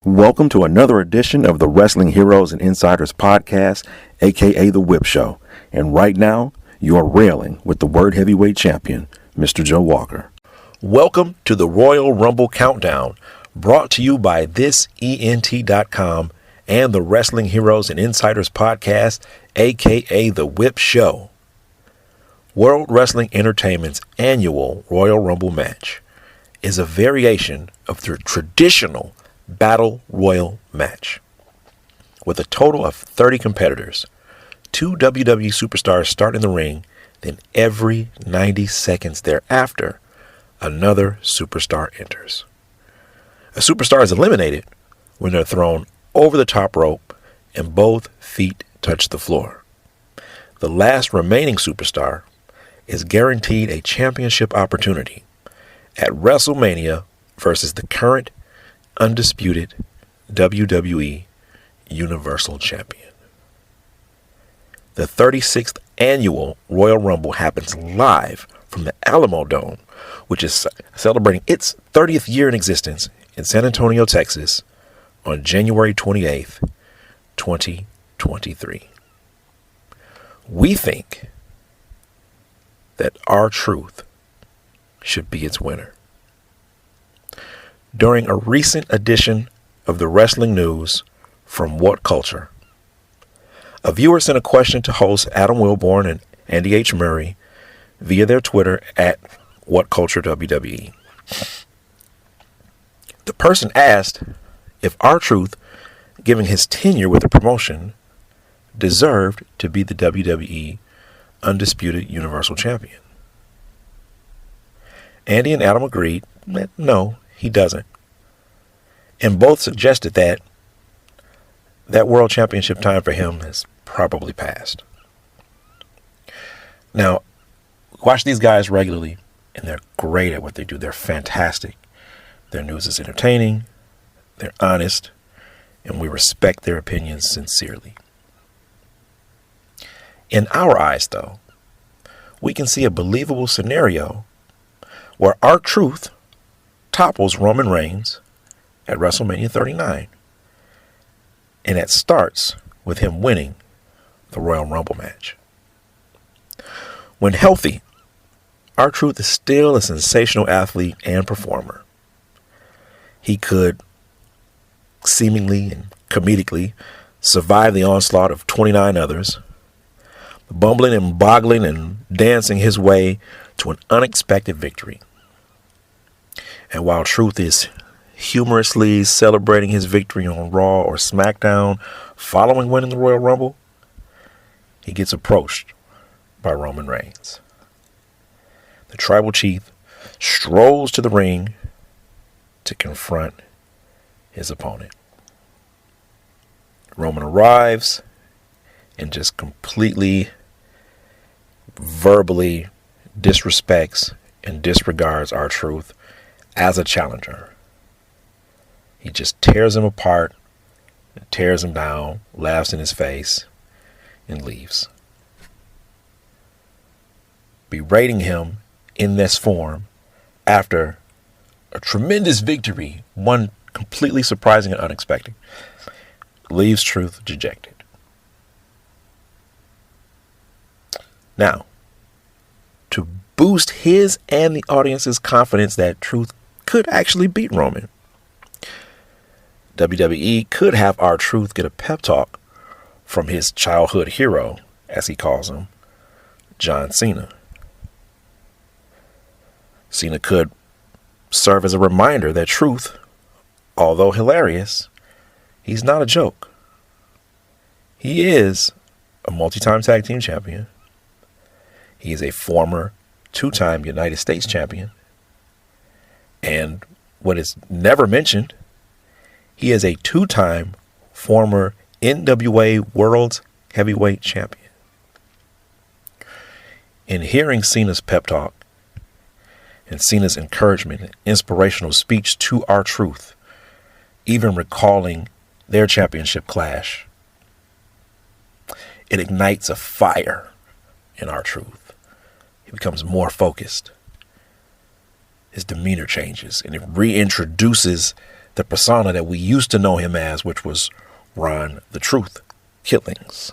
Welcome to another edition of the Wrestling Heroes and Insiders podcast, aka The Whip Show. And right now, you're railing with the World Heavyweight Champion, Mr. Joe Walker. Welcome to the Royal Rumble Countdown, brought to you by thisent.com and the Wrestling Heroes and Insiders podcast, aka The Whip Show. World Wrestling Entertainment's annual Royal Rumble match is a variation of the traditional Battle Royal match. With a total of 30 competitors, 2 WWE superstars start in the ring, then every 90 seconds thereafter, another superstar enters. A superstar is eliminated when they're thrown over the top rope and both feet touch the floor. The last remaining superstar is guaranteed a championship opportunity at WrestleMania versus the current undisputed WWE Universal Champion. The 36th annual Royal Rumble happens live from the Alamo Dome, which is celebrating its 30th year in existence in San Antonio, Texas, on January 28th, 2023. We think that R-Truth should be its winner. During a recent edition of the Wrestling News from What Culture, a viewer sent a question to hosts Adam Wilborn and Andy H. Murray via their Twitter at WhatCultureWWE. The person asked if R-Truth, given his tenure with the promotion, deserved to be the WWE Undisputed Universal Champion. Andy and Adam agreed that no, he doesn't. And both suggested that world championship time for him has probably passed. Now, watch these guys regularly, and they're great at what they do. They're fantastic. Their news is entertaining, they're honest, and we respect their opinions sincerely. In our eyes, though, we can see a believable scenario where R-Truth topples Roman Reigns at WrestleMania 39. And that starts with him winning the Royal Rumble match. When healthy, R-Truth is still a sensational athlete and performer. He could seemingly and comedically survive the onslaught of 29 others, bumbling and boggling and dancing his way to an unexpected victory. And while Truth is humorously celebrating his victory on Raw or SmackDown following winning the Royal Rumble, he gets approached by Roman Reigns. The tribal chief strolls to the ring to confront his opponent. Roman arrives and just completely verbally disrespects and disregards R-Truth as a challenger. He just tears him apart, tears him down, laughs in his face, and leaves. Berating him in this form after a tremendous victory, one completely surprising and unexpected, leaves Truth dejected. Now, to boost his and the audience's confidence that Truth could actually beat Roman, WWE could have R-Truth get a pep talk from his childhood hero, as he calls him, John Cena. Cena could serve as a reminder that Truth, although hilarious, he's not a joke. He is a multi-time tag team champion. He is a former 2-time United States champion. And what is never mentioned, he is a 2-time former NWA World Heavyweight Champion. In hearing Cena's pep talk and Cena's encouragement and inspirational speech to R-Truth, even recalling their championship clash, it ignites a fire in R-Truth. He becomes more focused. His demeanor changes, and it reintroduces the persona that we used to know him as, which was Ron the Truth Killings.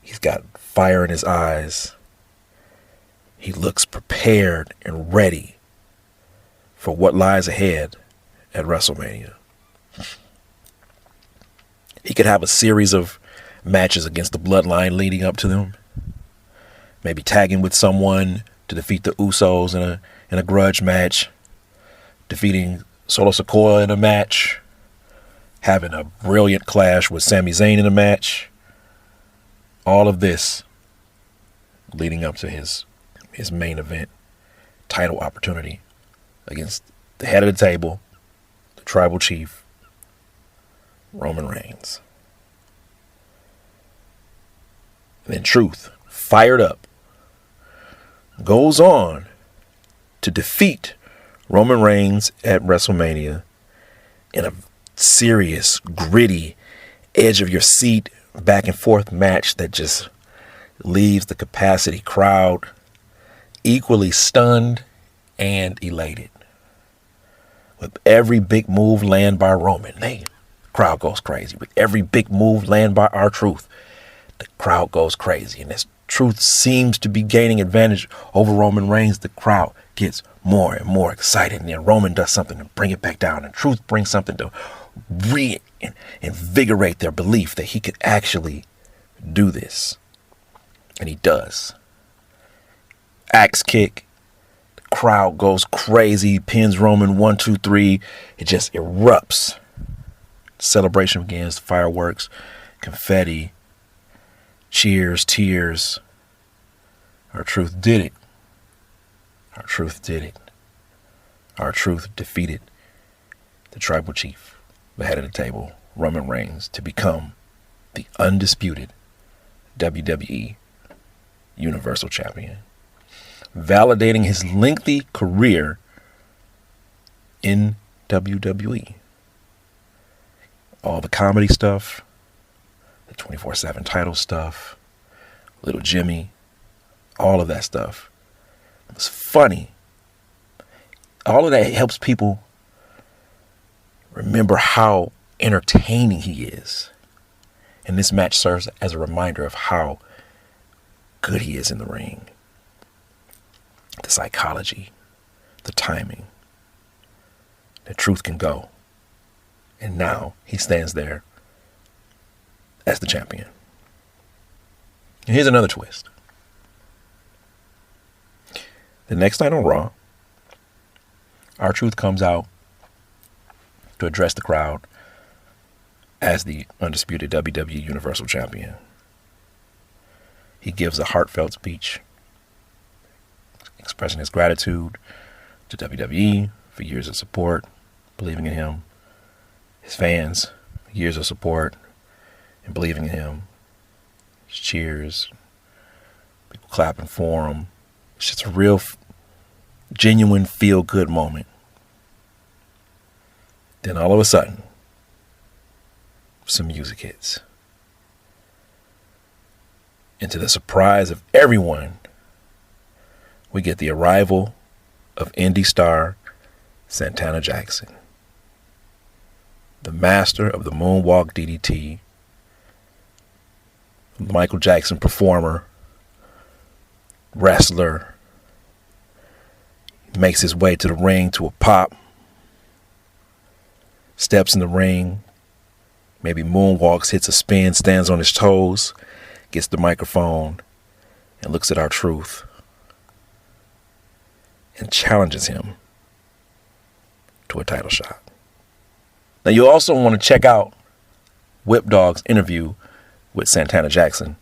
He's got fire in his eyes. He looks prepared and ready for what lies ahead at WrestleMania. He could have a series of matches against the Bloodline leading up to them. Maybe tagging with someone to defeat the Usos in a grudge match. Defeating Solo Sikoa in a match. Having a brilliant clash with Sami Zayn in a match. All of this leading up to his main event title opportunity against the head of the table, the tribal chief, Roman Reigns. And then Truth, fired up, goes on to defeat Roman Reigns at WrestleMania in a serious, gritty, edge of your seat, back and forth match that just leaves the capacity crowd equally stunned and elated. With every big move land by Roman, the crowd goes crazy. With every big move land by R-Truth, the crowd goes crazy. And as Truth seems to be gaining advantage over Roman Reigns, the crowd gets more and more excited. And then Roman does something to bring it back down. And Truth brings something to reinvigorate their belief that he could actually do this. And he does. Axe kick. The crowd goes crazy. Pins Roman 1, 2, 3. It just erupts. Celebration begins. Fireworks, confetti, cheers, tears. R-Truth did it. R-Truth did it. R-Truth defeated the tribal chief, the head of the table, Roman Reigns, to become the undisputed WWE Universal Champion, validating his lengthy career in WWE. All the comedy stuff, the 24/7 title stuff, Little Jimmy, all of that stuff. It was funny. All of that helps people remember how entertaining he is. And this match serves as a reminder of how good he is in the ring. The psychology, the timing. The Truth can go. And now he stands there as the champion. And here's another twist. The next night on Raw, R-Truth comes out to address the crowd as the undisputed WWE Universal Champion. He gives a heartfelt speech expressing his gratitude to WWE for years of support, believing in him, his fans, years of support and believing in him, his cheers, people clapping for him. It's just a real, genuine feel-good moment. Then all of a sudden, some music hits. And to the surprise of everyone, we get the arrival of indie star Santana Jackson, the master of the moonwalk DDT, Michael Jackson performer, wrestler. He makes his way to the ring to a pop, steps in the ring, maybe moonwalks, hits a spin, stands on his toes, gets the microphone, and looks at R-Truth and challenges him to a title shot. Now, you also want to check out Whip Dog's interview with Santana Jackson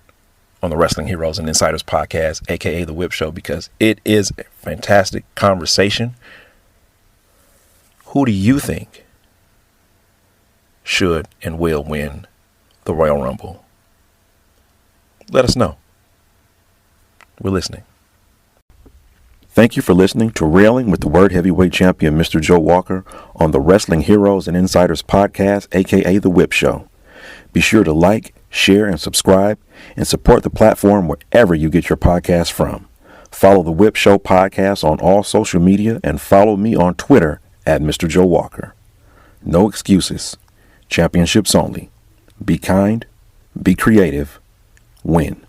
on the Wrestling Heroes and Insiders podcast, aka The Whip Show, because it is a fantastic conversation. Who do you think should and will win the Royal Rumble? Let us know. We're listening. Thank you for listening to Railing with the World Heavyweight Champion, Mr. Joe Walker, on the Wrestling Heroes and Insiders podcast, aka The Whip Show. Be sure to like, share, and subscribe, and support the platform wherever you get your podcasts from. Follow the Whip Show podcast on all social media and follow me on Twitter at Mr. Joe Walker. No excuses. Championships only. Be kind, be creative, win.